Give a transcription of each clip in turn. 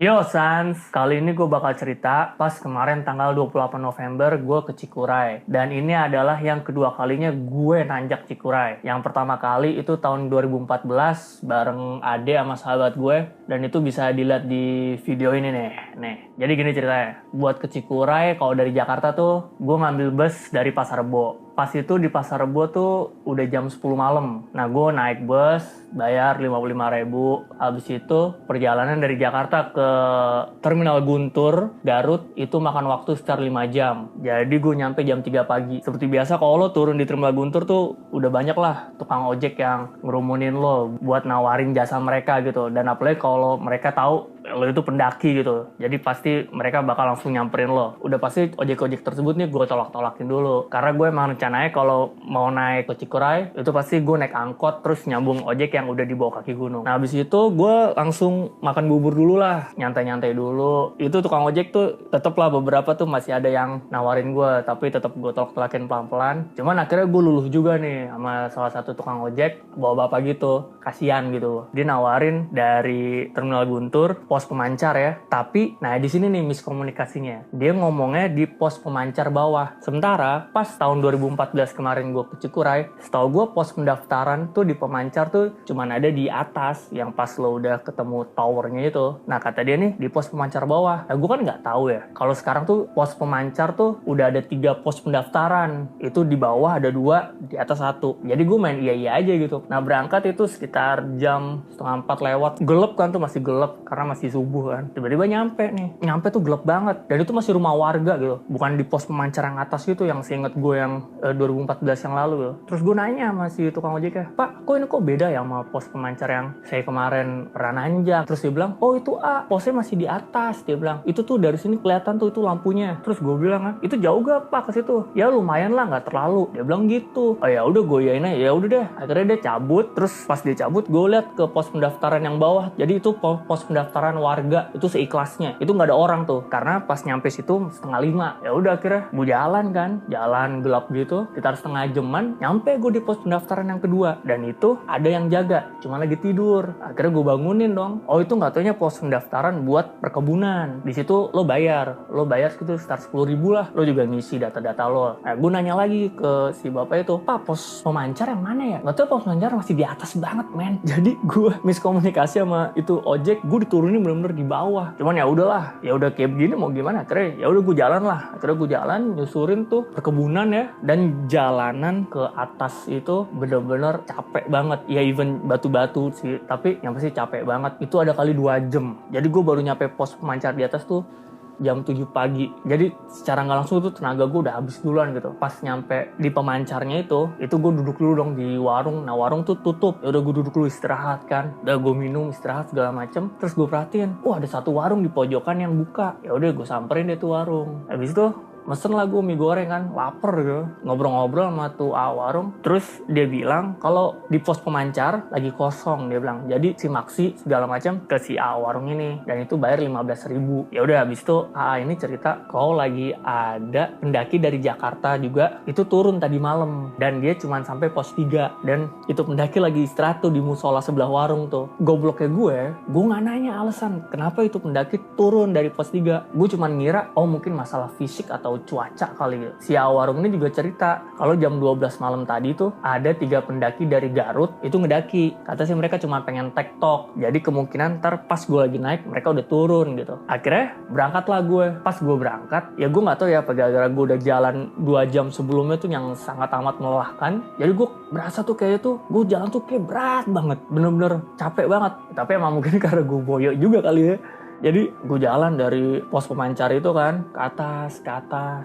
Yo Sans, kali ini gue bakal cerita pas kemarin tanggal 28 November gue ke Cikuray. Dan ini adalah yang kedua kalinya gue nanjak Cikuray. Yang pertama kali itu tahun 2014 bareng Ade sama sahabat gue. Dan itu bisa dilihat di video ini nih. Jadi gini ceritanya. Buat ke Cikuray kalau dari Jakarta tuh gue ngambil bus dari Pasar Rebo. Pas itu di Pasar Rebo tuh udah jam 10 malam. Nah gue naik bus, bayar 55.000. Habis itu perjalanan dari Jakarta ke Terminal Guntur, Garut, itu makan waktu sekitar 5 jam. Jadi gue nyampe jam 3 pagi. Seperti biasa kalau lo turun di Terminal Guntur tuh udah banyak lah tukang ojek yang ngerumunin lo buat nawarin jasa mereka gitu. Dan apalagi kalau mereka tahu lo itu pendaki gitu. Jadi pasti mereka bakal langsung nyamperin lo. Udah pasti ojek-ojek tersebut nih gue tolak-tolakin dulu. Karena gue emang rencananya kalau mau naik ke Cikuray, itu pasti gue naik angkot terus nyambung ojek yang udah di bawah kaki gunung. Nah habis itu gue langsung makan bubur dulu lah. Nyantai-nyantai dulu. Itu tukang ojek tuh tetep lah beberapa tuh masih ada yang nawarin gue. Tapi tetep gue tolak-tolakin pelan-pelan. Cuman akhirnya gue luluh juga nih sama salah satu tukang ojek. Bawa bapak gitu. Kasian gitu. Dia nawarin dari Terminal Guntur pos pemancar ya. Tapi, nah di sini nih miskomunikasinya. Dia ngomongnya di pos pemancar bawah. Sementara pas tahun 2014 kemarin gue ke Cikuray, setahu gue pos pendaftaran tuh di pemancar tuh cuman ada di atas yang pas lo udah ketemu towernya itu. Nah kata dia nih di pos pemancar bawah. Nah gue kan nggak tahu ya. Kalau sekarang tuh pos pemancar tuh udah ada 3 pos pendaftaran. Itu di bawah ada 2, di atas 1. Jadi gue main iya-iya aja gitu. Nah berangkat itu sekitar jam 3:30 lewat. Gelap kan tuh, masih gelap karena masih subuh kan. Tiba-tiba nyampe nih. Nyampe tuh gelap banget. Dan itu masih rumah warga gitu. Bukan di pos pemancar yang atas gitu yang seinget gue yang 2014 yang lalu gitu. Terus gue nanya sama si tukang ojeknya, Pak, kok beda ya sama pos pemancar yang saya kemarin pernah nanjak? Terus dia bilang, oh itu posnya masih di atas. Dia bilang, itu tuh dari sini kelihatan tuh itu lampunya. Terus gue bilang kan, itu jauh gak Pak ke situ? Ya lumayan lah, nggak terlalu. Dia bilang gitu. Oh ya udah gue yain aja. Ya udah deh. Akhirnya dia cabut. Terus pas dia cabut, gue lihat ke pos pendaftaran yang bawah. Jadi itu pos pendaftaran warga. Itu seikhlasnya. Itu nggak ada orang tuh. Karena pas nyampe situ 4:30. Ya udah akhirnya gue jalan kan. Jalan gelap gitu. Sekitar setengah jaman. Nyampe gue di pos pendaftaran yang kedua. Dan itu ada yang jaga. Cuma lagi tidur. Akhirnya gue bangunin dong. Oh itu nggak taunya pos pendaftaran buat perkebunan. Di situ lo bayar. Lo bayar sekitar 10.000 lah. Lo juga ngisi data-data lo. Nah gue nanya lagi ke si bapak itu. Pak pos pemancar yang mana ya? Nggak tahu pos pemancar masih di atas banget men. Jadi gue miskomunikasi sama itu ojek. Gue diturunin bener-bener di bawah. Cuman ya udahlah. Ya udah kayak begini mau gimana? Akhirnya ya udah gue jalan lah. Akhirnya gue jalan nyusurin tuh perkebunan ya. Dan jalanan ke atas itu bener-bener capek banget. Ya even batu-batu sih. Tapi yang pasti capek banget. Itu ada kali 2 jam. Jadi gue baru nyampe pos pemancar di atas tuh jam 7 pagi. Jadi secara nggak langsung tuh tenaga gue udah habis duluan gitu. Pas nyampe di pemancarnya itu gue duduk dulu dong di warung. Nah warung tuh tutup. Ya udah gue duduk dulu istirahat kan. Udah gue minum istirahat segala macem. Terus gue perhatiin, ada satu warung di pojokan yang buka. Ya udah gue samperin deh tuh warung. Habis itu mesen lah gue mie goreng kan, lapar gitu. Ngobrol-ngobrol sama tuh warung. Terus dia bilang kalau di pos pemancar lagi kosong, dia bilang. Jadi si Maksi segala macam ke si warung ini. Dan itu bayar 15.000. Ya udah habis itu ini cerita kalau lagi ada pendaki dari Jakarta juga itu turun tadi malam. Dan dia cuma sampai pos 3. Dan itu pendaki lagi istirahat tuh di musola sebelah warung tuh. Gobloknya gue nggak nanya alasan kenapa itu pendaki turun dari pos 3. Gue cuma ngira mungkin masalah fisik atau cuaca kali ya. Si warung ini juga cerita kalau jam 12 malam tadi tuh ada 3 pendaki dari Garut itu ngedaki. Kata sih mereka cuma pengen tektok. Jadi kemungkinan ntar pas gue lagi naik mereka udah turun gitu. Akhirnya berangkatlah gue. Pas gue berangkat ya gue nggak tahu ya gara-gara gue udah jalan 2 jam sebelumnya tuh yang sangat amat melelahkan. Jadi gue berasa tuh kayaknya tuh gue jalan tuh kayak berat banget. Bener-bener capek banget. Tapi emang mungkin karena gue boyok juga kali ya. Jadi gue jalan dari pos pemancar itu kan ke atas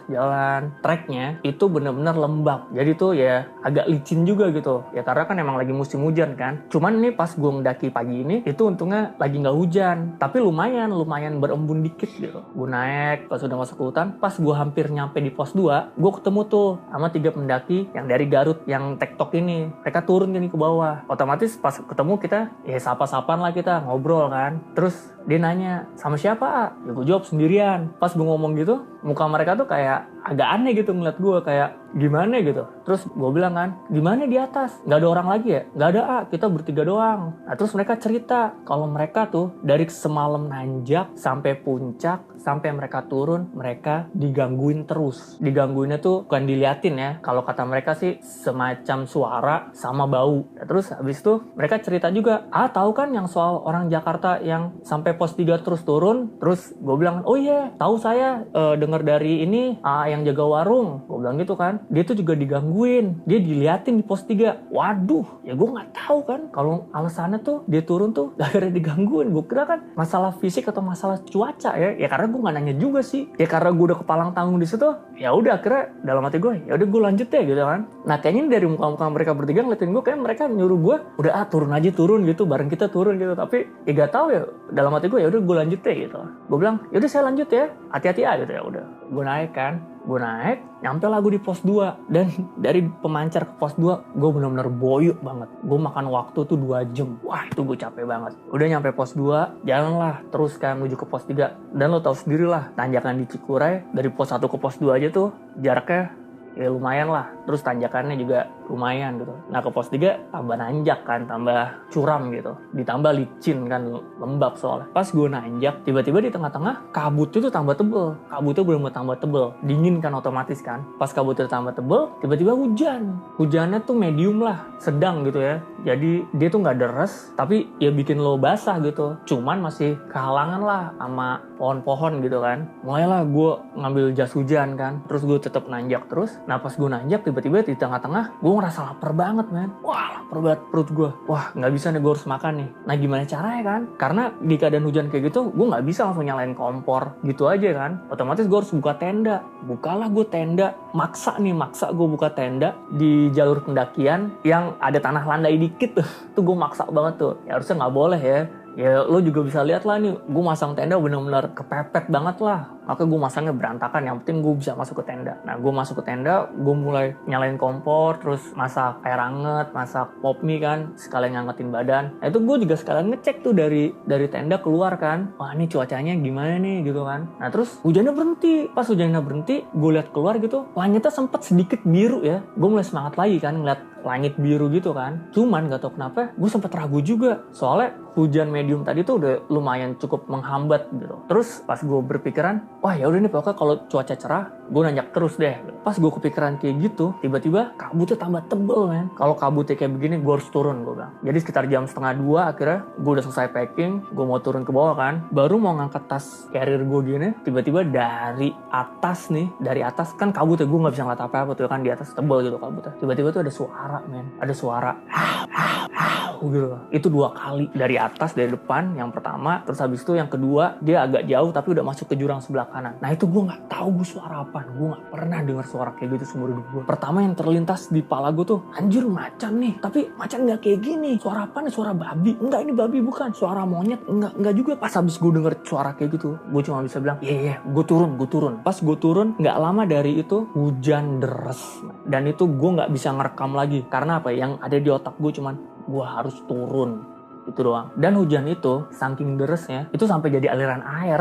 jalan. Treknya itu bener-bener lembab. Jadi tuh ya agak licin juga gitu. Ya karena kan emang lagi musim hujan kan. Cuman nih pas gue mendaki pagi ini itu untungnya lagi nggak hujan. Tapi lumayan berembun dikit gitu. Gue naik pas udah masuk ke hutan. Pas gue hampir nyampe di pos 2, gue ketemu tuh sama 3 pendaki yang dari Garut yang tektok ini. Mereka turun gini ke bawah. Otomatis pas ketemu kita ya sapa-sapaan lah kita ngobrol kan. Terus dia nanya, sama siapa? Ya gue jawab sendirian. Pas gue ngomong gitu, muka mereka tuh kayak agak aneh gitu ngeliat gue. Kayak gimana gitu. Terus gue bilang kan, gimana di atas? Nggak ada orang lagi ya? Nggak ada, kita bertiga doang. Nah terus mereka cerita kalau mereka tuh dari semalam nanjak sampai puncak, sampai mereka turun, mereka digangguin terus. Digangguinnya tuh bukan diliatin ya, kalau kata mereka sih semacam suara sama bau. Nah, terus habis itu mereka cerita juga, tahu kan yang soal orang Jakarta yang sampai pos 3 terus turun? Terus gue bilang, oh iya, tahu saya, dengar dari ini yang jaga warung. Gue bilang gitu kan, dia tuh juga digangguin, dia diliatin di pos 3. Waduh, ya gue nggak tahu kan kalau alasannya tuh dia turun tuh gara-gara digangguin. Gue kira kan masalah fisik atau masalah cuaca ya karena gue nggak nanya juga sih, ya karena gue udah kepalang tanggung di situ. Ya udah, akhirnya dalam hati gue, ya udah gue lanjut deh gitu kan. Nah kayaknya dari muka-muka mereka bertiga ngeliatin gue, kayak mereka nyuruh gue udah turun aja, turun gitu, bareng kita turun gitu. Tapi ya gak tahu ya, dalam hati gue ya udah gue lanjut deh gitu. Gue bilang ya udah saya lanjut ya, hati-hati ya gitu. Ya udah gue naik kan, nyampe lah gue di pos 2. Dan dari Pemancar ke pos 2 gue benar-benar boyuk banget. Gue makan waktu tuh 2 jam. Wah itu gue capek banget. Udah nyampe pos 2, jalanlah terus kan menuju ke pos 3. Dan lo tahu sendiri lah, tanjakan di Cikuray dari pos 1 ke pos 2 aja tuh jaraknya ya lumayan lah. Terus tanjakannya juga lumayan gitu. Nah ke pos 3 tambah nanjak kan, tambah curam gitu, ditambah licin kan, lembab soalnya. Pas gue nanjak, tiba-tiba di tengah-tengah kabut itu tambah tebel. Kabutnya belum tambah tebel, dingin kan otomatis kan. Pas kabutnya tambah tebel, tiba-tiba hujan. Hujannya tuh medium lah, sedang gitu ya. Jadi dia tuh nggak deres, tapi ya bikin lo basah gitu. Cuman masih kehalangan lah sama pohon-pohon gitu kan. Mulailah gue ngambil jas hujan kan, terus gue tetap nanjak terus. Nah pas gue nanjak, tiba-tiba di tengah-tengah gue ngerasa lapar banget men. Wah lapar banget perut gue. Wah nggak bisa nih, gue harus makan nih. Nah gimana caranya kan? Karena di keadaan hujan kayak gitu, gue nggak bisa langsung nyalain kompor gitu aja kan. Otomatis gue harus buka tenda. Bukalah gue tenda. Maksa gue buka tenda di jalur pendakian yang ada tanah landai dikit tuh. Tuh gue maksa banget tuh. Ya harusnya nggak boleh ya. Ya lo juga bisa lihat lah nih, gue masang tenda bener-bener kepepet banget lah. Maka gue masangnya berantakan, yang penting gue bisa masuk ke tenda. Nah gue masuk ke tenda, gue mulai nyalain kompor, terus masak air hangat, masak pop mie kan, sekalian ngangetin badan. Nah itu gue juga sekalian ngecek tuh dari tenda keluar kan, wah ini cuacanya gimana nih gitu kan. Nah terus hujannya berhenti. Pas hujannya berhenti, gue lihat keluar gitu, langitnya sempet sedikit biru ya. Gue mulai semangat lagi kan ngeliat langit biru gitu kan. Cuman gak tau kenapa gue sempet ragu juga, soalnya hujan medium tadi tuh udah lumayan cukup menghambat gitu. Terus pas gue berpikiran, wah ya udah nih pokoknya kalau cuaca cerah gue nanjak terus deh. Pas gue kepikiran kayak gitu, tiba-tiba kabutnya tambah tebel men. Kalau kabutnya kayak begini gue harus turun, gue bilang. Jadi sekitar jam 1:30 akhirnya gue udah selesai packing, gue mau turun ke bawah kan. Baru mau ngangkat tas carrier gue gini, tiba-tiba dari atas kan kabutnya, gue nggak bisa ngeliat apa-apa tuh kan, di atas tebel gitu kabutnya. Tiba-tiba tuh ada suara men, ada suara gitu. Itu 2 kali dari atas, dari depan yang pertama, terus habis itu yang kedua dia agak jauh tapi udah masuk ke jurang sebelah kanan. Nah itu gue nggak tahu gue suara apa, gue nggak pernah dengar suara kayak gitu seumur hidup gue. Pertama yang terlintas di pala gue tuh, anjir macan nih, tapi macan nggak kayak gini. Suara apa nih? Suara babi? Enggak, ini babi bukan. Suara monyet? Enggak juga. Pas habis gue denger suara kayak gitu, gue cuma bisa bilang iya gue turun. Pas gue turun, nggak lama dari itu hujan deres, dan itu gue nggak bisa ngerekam lagi karena apa? Yang ada di otak gue cuman gue harus turun, itu doang. Dan hujan itu saking deresnya itu sampai jadi aliran air.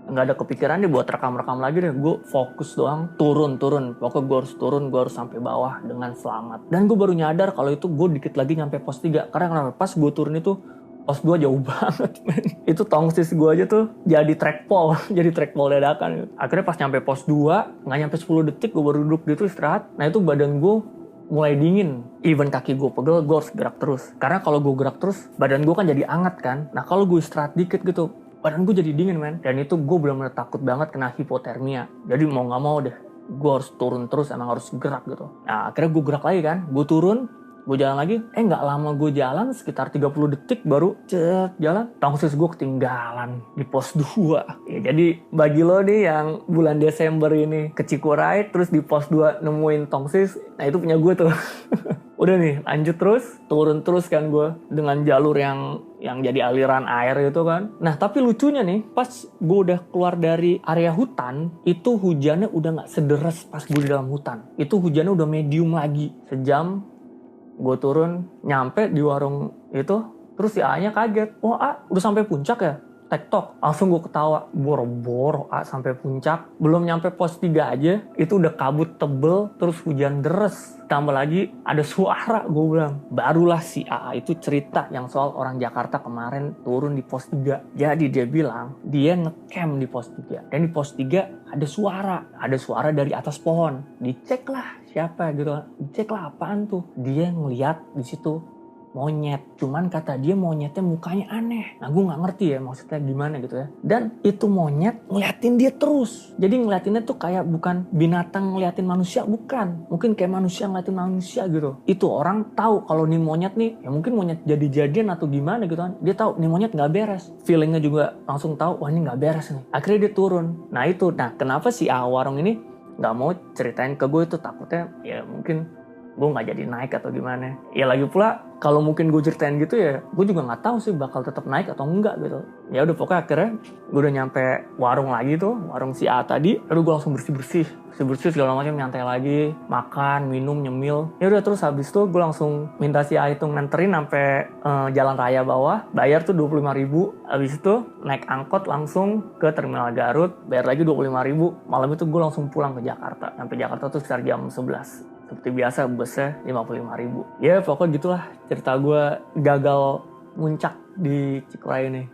Nggak ada kepikiran deh buat rekam lagi deh. Gue fokus doang, turun. Pokoknya gue harus turun, gue harus sampai bawah dengan selamat. Dan gue baru nyadar kalau itu gue dikit lagi nyampe pos 3. Karena kenapa? Pas gue turun itu pos 2 jauh banget men. Itu tongsis gue aja tuh jadi trackpole dadakan. Akhirnya pas nyampe pos 2, nggak nyampe 10 detik gue baru duduk di situ istirahat. Nah itu badan gue mulai dingin, even kaki gue pegel, gue harus gerak terus. Karena kalau gue gerak terus, badan gue kan jadi anget kan. Nah kalau gue istirahat dikit gitu, badan gue jadi dingin men. Dan itu gue benar-benar takut banget kena hipotermia. Jadi mau gak mau deh, gue harus turun terus, emang harus gerak gitu. Nah akhirnya gue gerak lagi kan, gue turun, gue jalan lagi. Gak lama gue jalan, sekitar 30 detik baru jalan, tongsis gue ketinggalan di pos 2. Ya, jadi bagi lo nih yang bulan Desember ini ke Cikuray, terus di pos 2 nemuin tongsis, nah itu punya gue tuh. Udah nih lanjut terus, turun terus kan gue dengan jalur yang jadi aliran air gitu kan. Nah tapi lucunya nih, pas gue udah keluar dari area hutan, itu hujannya udah gak sederes pas gue di dalam hutan. Itu hujannya udah medium lagi. Sejam gue turun, nyampe di warung itu, terus si A-nya kaget. Wah A, udah sampai puncak ya? TikTok. Langsung gue ketawa, boro-boro sampai puncak. Belum nyampe pos 3 aja, itu udah kabut tebel, terus hujan deres. Tambah lagi ada suara, gue bilang. Barulah si AA itu cerita yang soal orang Jakarta kemarin turun di pos 3. Jadi dia bilang, dia ngecamp di pos 3. Dan di pos 3 ada suara dari atas pohon. Dicek lah siapa gitu, dicek lah apaan tuh. Dia ngeliat di situ monyet, cuman kata dia monyetnya mukanya aneh. Nah gue nggak ngerti ya maksudnya gimana gitu ya. Dan itu monyet ngeliatin dia terus. Jadi ngeliatinnya tuh kayak bukan binatang ngeliatin manusia, bukan. Mungkin kayak manusia ngeliatin manusia gitu. Itu orang tahu kalau nih monyet nih, ya mungkin monyet jadi-jadian atau gimana gitu kan. Dia tahu nih monyet nggak beres. Feelingnya juga langsung tahu, wah ini nggak beres nih. Akhirnya dia turun. Nah kenapa si warung ini nggak mau ceritain ke gue, itu takutnya ya mungkin gue nggak jadi naik atau gimana. Ya lagi pula kalau mungkin gue ceritain gitu ya, gue juga nggak tahu sih bakal tetap naik atau enggak gitu. Ya udah pokoknya akhirnya gue udah nyampe warung lagi tuh, warung si A tadi. Lalu gue langsung bersih segala macam, nyantai lagi, makan, minum, nyemil. Ya udah terus habis itu gue langsung minta si A itu nganterin sampai jalan raya bawah. Bayar tuh 25.000. Habis itu naik angkot langsung ke terminal Garut, bayar lagi 25.000. Malam itu gue langsung pulang ke Jakarta. Sampai Jakarta tuh sekitar jam 11. Seperti biasa busnya 55.000. Ya pokoknya gitulah cerita gue gagal muncak di Cikuray ini.